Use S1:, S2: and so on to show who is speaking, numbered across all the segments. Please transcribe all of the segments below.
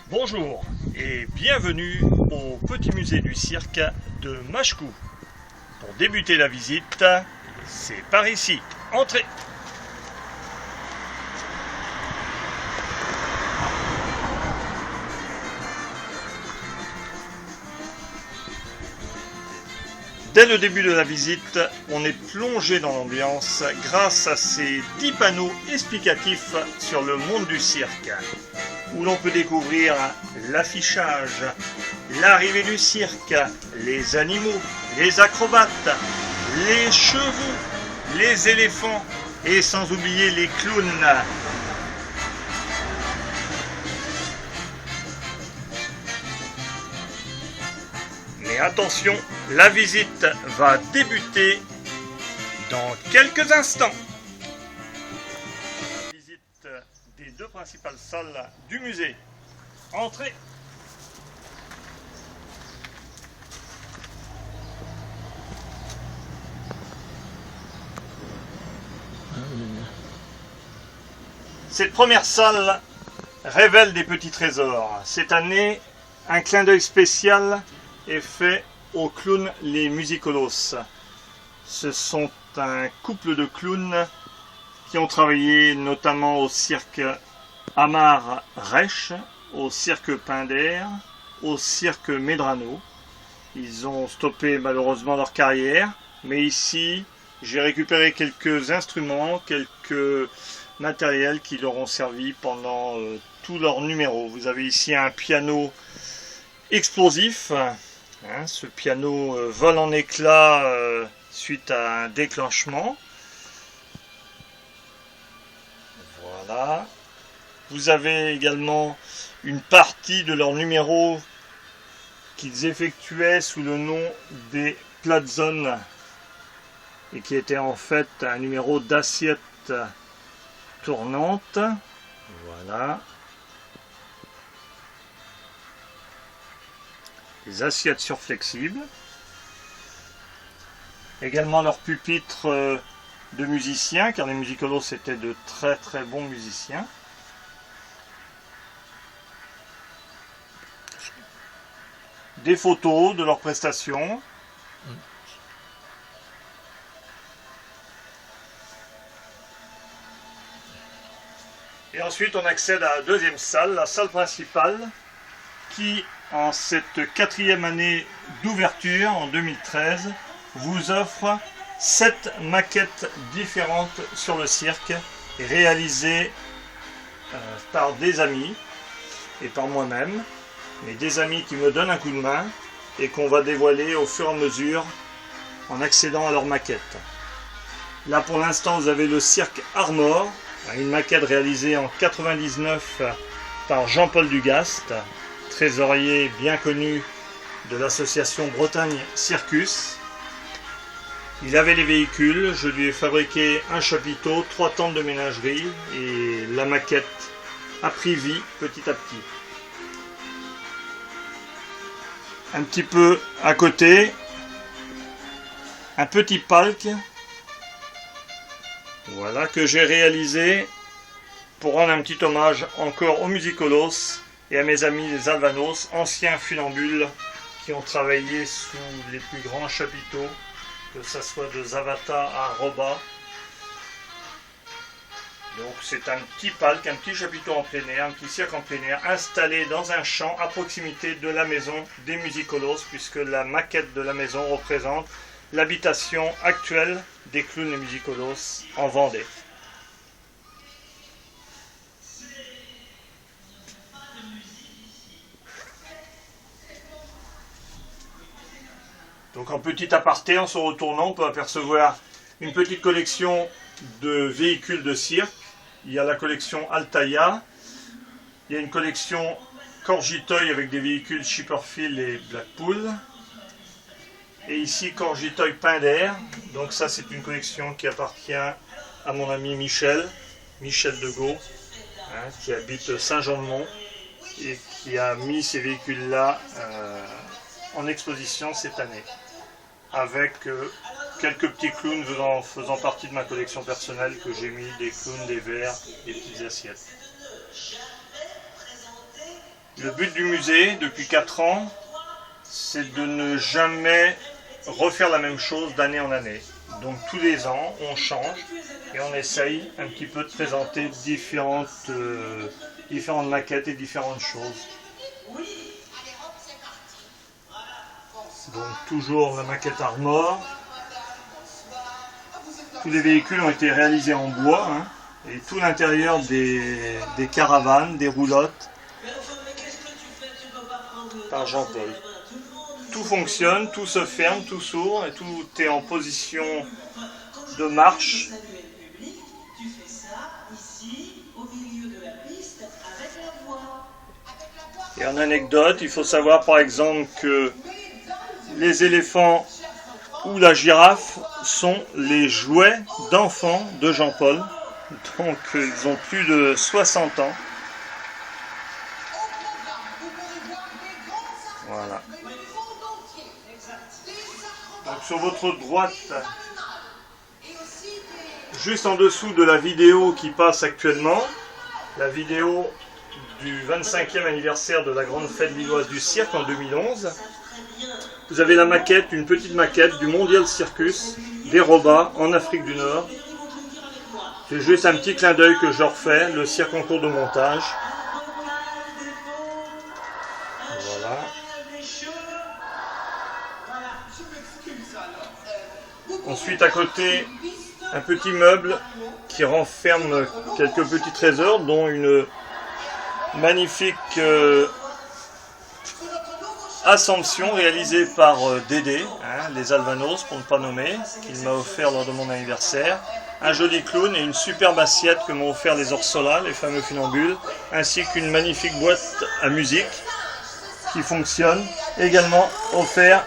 S1: Bonjour et bienvenue au petit musée du cirque de Machecou. Pour débuter la visite, c'est par ici. Entrez! Dès le début de la visite, on est plongé dans l'ambiance grâce à ces 10 panneaux explicatifs sur le monde du cirque, où l'on peut découvrir l'affichage, l'arrivée du cirque, les animaux, les acrobates, les chevaux, les éléphants et sans oublier les clowns. Mais attention, la visite va débuter dans quelques instants. Visite des deux principales salles du musée. Entrez. Cette première salle révèle des petits trésors. Cette année, un clin d'œil spécial est fait aux clowns les musicolos. Ce sont un couple de clowns qui ont travaillé notamment au cirque Amar Reich, au cirque Pinder, au cirque Medrano. Ils ont stoppé malheureusement leur carrière, mais ici j'ai récupéré quelques instruments, quelques matériels qui leur ont servi pendant tous leurs numéros. Vous avez ici un piano explosif. Ce piano vole en éclats suite à un déclenchement. Voilà. Vous avez également une partie de leur numéro qu'ils effectuaient sous le nom des Platzon et qui était en fait un numéro d'assiette tournante. Voilà. Les assiettes surflexibles, également leur pupitre de musiciens, car les musicolos étaient de très très bons musiciens. Des photos de leurs prestations. Et ensuite on accède à la deuxième salle, la salle principale, qui en cette quatrième année d'ouverture en 2013 vous offre 7 maquettes différentes sur le cirque réalisées par des amis et par moi-même, mais des amis qui me donnent un coup de main et qu'on va dévoiler au fur et à mesure en accédant à leurs maquettes. Là pour l'instant vous avez le cirque Armor, une maquette réalisée en 99 par Jean-Paul Dugast, trésorier bien connu de l'association Bretagne Circus. Il avait les véhicules, je lui ai fabriqué un chapiteau, 3 tentes de ménagerie et la maquette a pris vie petit à petit. Un petit peu à côté, un petit palk, voilà, que j'ai réalisé pour rendre un petit hommage encore aux musicolos et à mes amis les Alvanos, anciens funambules qui ont travaillé sous les plus grands chapiteaux, que ce soit de Zavata à Roba. Donc c'est un petit palk, un petit chapiteau en plein air, un petit cirque en plein air, installé dans un champ à proximité de la maison des musicolos, puisque la maquette de la maison représente l'habitation actuelle des clowns et musicolos en Vendée. Donc en petit aparté, en se retournant, on peut apercevoir une petite collection de véhicules de cirque. Il y a la collection Altaïa, il y a une collection Corgitoy avec des véhicules Chipperfield et Blackpool. Et ici Corgitoy Pinder, donc ça c'est une collection qui appartient à mon ami Michel Degault, qui habite Saint-Jean-de-Mont et qui a mis ces véhicules-là en exposition cette année, avec quelques petits clowns faisant partie de ma collection personnelle que j'ai mis, des clowns, des verres, des petites assiettes. Le but du musée, depuis 4 ans, c'est de ne jamais refaire la même chose d'année en année. Donc tous les ans, on change et on essaye un petit peu de présenter différentes maquettes et différentes choses. Donc toujours la maquette Armor. Tous les véhicules ont été réalisés en bois, hein, et tout l'intérieur des caravanes, des roulottes, par Jean-Paul. Tout fonctionne, tout se ferme, tout s'ouvre et tout est en position de marche. Et en anecdote, il faut savoir par exemple que les éléphants ou la girafe sont les jouets d'enfants de Jean-Paul. Donc ils ont plus de 60 ans. Voilà. Donc sur votre droite, juste en dessous de la vidéo qui passe actuellement, la vidéo du 25e anniversaire de la grande fête lilloise du cirque en 2011, vous avez la maquette, une petite maquette du Mondial Circus des Robas en Afrique du Nord. C'est juste un petit clin d'œil que je leur fais, le cirque en cours de montage. Voilà. Ensuite à côté, un petit meuble qui renferme quelques petits trésors, dont une magnifique Ascension réalisée par Dédé, hein, les Alvanos pour ne pas nommer, qu'il m'a offert lors de mon anniversaire. Un joli clown et une superbe assiette que m'ont offert les Orsola, les fameux funambules, ainsi qu'une magnifique boîte à musique qui fonctionne, également offert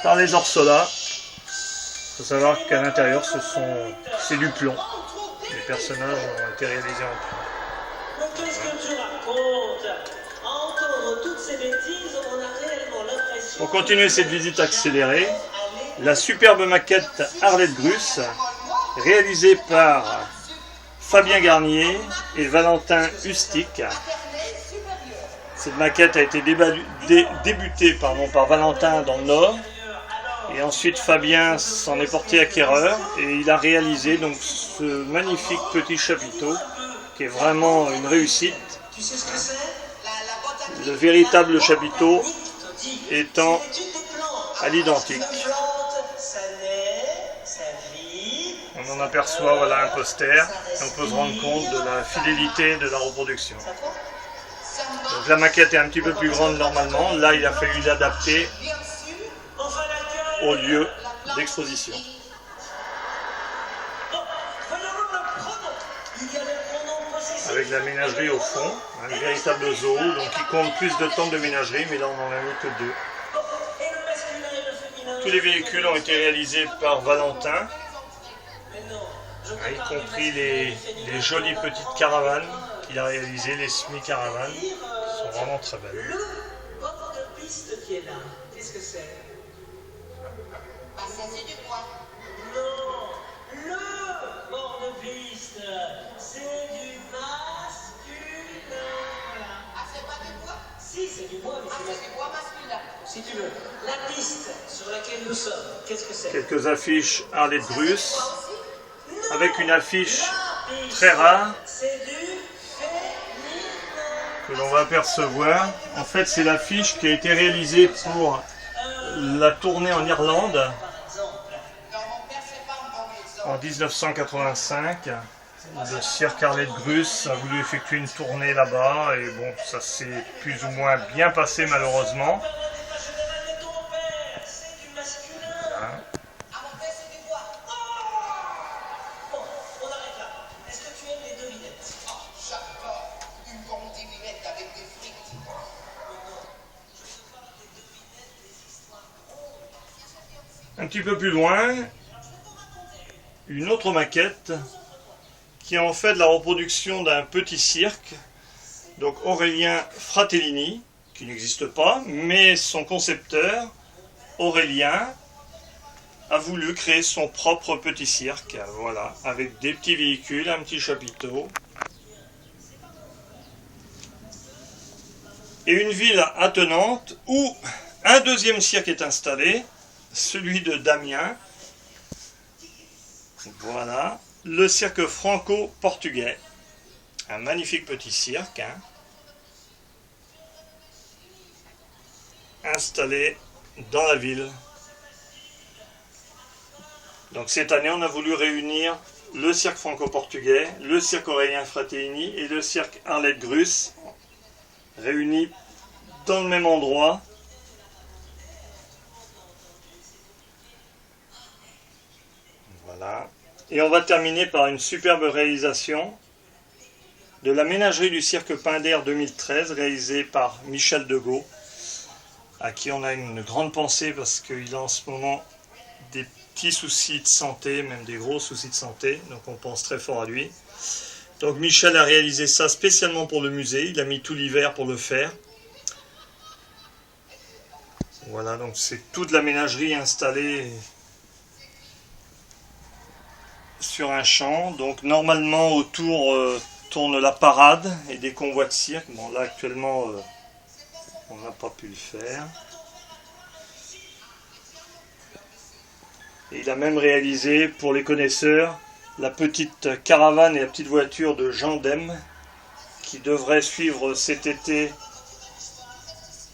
S1: par les Orsola. Il faut savoir qu'à l'intérieur c'est du plomb. Les personnages ont été réalisés en plomb.
S2: Qu'est-ce que tu racontes? À entendre toutes ces bêtises, on a réellement l'impression...
S1: Pour continuer cette visite accélérée, la superbe maquette Arlette Gruss, réalisée par Fabien Garnier et Valentin Ustic. Cette maquette a été débutée par Valentin dans le Nord, et ensuite Fabien s'en est porté acquéreur, et il a réalisé donc ce magnifique petit chapiteau, qui est vraiment une réussite. Le véritable chapiteau étant à l'identique. On en aperçoit voilà, un poster, et on peut se rendre compte de la fidélité de la reproduction. Donc la maquette est un petit peu plus grande normalement, là il a fallu l'adapter au lieu d'exposition. Avec la ménagerie au fond, un véritable zoo, donc il compte plus de temps de ménagerie, mais là on n'en a mis que 2. Tous les véhicules ont été réalisés par Valentin, y compris les jolies petites caravanes qu'il a réalisées, les semi-caravanes, qui sont vraiment très belles.
S2: Le bord de piste qui est là, qu'est-ce que c'est?
S3: C'est du bois.
S2: Non, le bord de piste, c'est du masculin.
S3: Ah, c'est pas du bois?
S2: Si, c'est du bois, mais
S3: Ah, c'est du bois masculin.
S2: si tu veux. La piste sur laquelle nous sommes, qu'est-ce que c'est?
S1: Quelques affiches Arlette Gruss, avec une affiche très rare
S2: C'est du féminin.
S1: que l'on va apercevoir. En fait, c'est l'affiche qui a été réalisée pour la tournée en Irlande en 1985. Le cirque Arlette Gruss a voulu effectuer une tournée là-bas et bon, ça s'est plus ou moins bien passé malheureusement. Voilà.
S2: Est-ce que tu aimes les devinettes?
S3: J'adore une bonne devinette avec des frites.
S1: Un petit peu plus loin, une autre maquette qui est en fait la reproduction d'un petit cirque, donc Aurélien Fratellini, qui n'existe pas, mais son concepteur, Aurélien, a voulu créer son propre petit cirque, voilà, avec des petits véhicules, un petit chapiteau. et une ville attenante où un deuxième cirque est installé, celui de Damiens. Voilà, le cirque franco-portugais. Un magnifique petit cirque, hein, installé dans la ville. Donc cette année, on a voulu réunir le cirque franco-portugais, le cirque Aurélien Frattini et le cirque Arlette Gruss, réunis dans le même endroit. Voilà. Et on va terminer par une superbe réalisation de la ménagerie du cirque Pinder 2013, réalisée par Michel Degault, à qui on a une grande pensée parce qu'il a en ce moment des petits soucis de santé, même des gros soucis de santé, donc on pense très fort à lui. Donc Michel a réalisé ça spécialement pour le musée, il a mis tout l'hiver pour le faire. Voilà, donc c'est toute la ménagerie installée sur un champ. Donc normalement autour tourne la parade et des convois de cirque. Bon là actuellement on n'a pas pu le faire. Et il a même réalisé, pour les connaisseurs, la petite caravane et la petite voiture de Jean Dème, qui devrait suivre cet été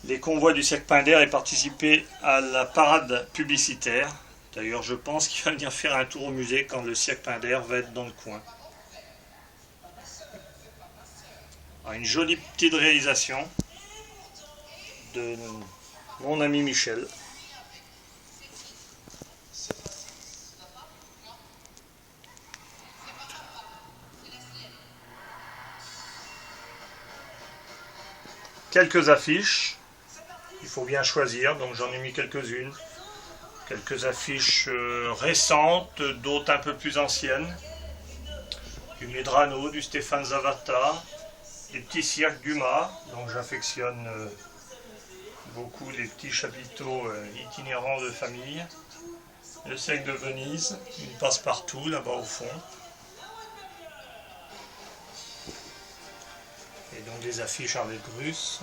S1: les convois du cirque Pinder et participer à la parade publicitaire. D'ailleurs, je pense qu'il va venir faire un tour au musée quand le cirque Pinder va être dans le coin. Alors, une jolie petite réalisation de mon ami Michel. Quelques affiches, il faut bien choisir, donc j'en ai mis quelques-unes. Quelques affiches récentes, d'autres un peu plus anciennes. Du Medrano, du Stéphane Zavata, des petits cirques Dumas, donc j'affectionne beaucoup les petits chapiteaux itinérants de famille. Le cirque de Venise, une passe-partout là-bas au fond. Et donc des affiches Arlette Gruss.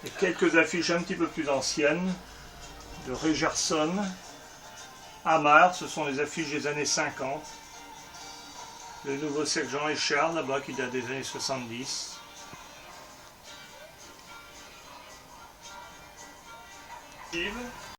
S1: Et quelques affiches un petit peu plus anciennes de Regerson, Amar, ce sont les affiches des années 50. Le nouveau cirque Jean et Charles là-bas qui date des années 70.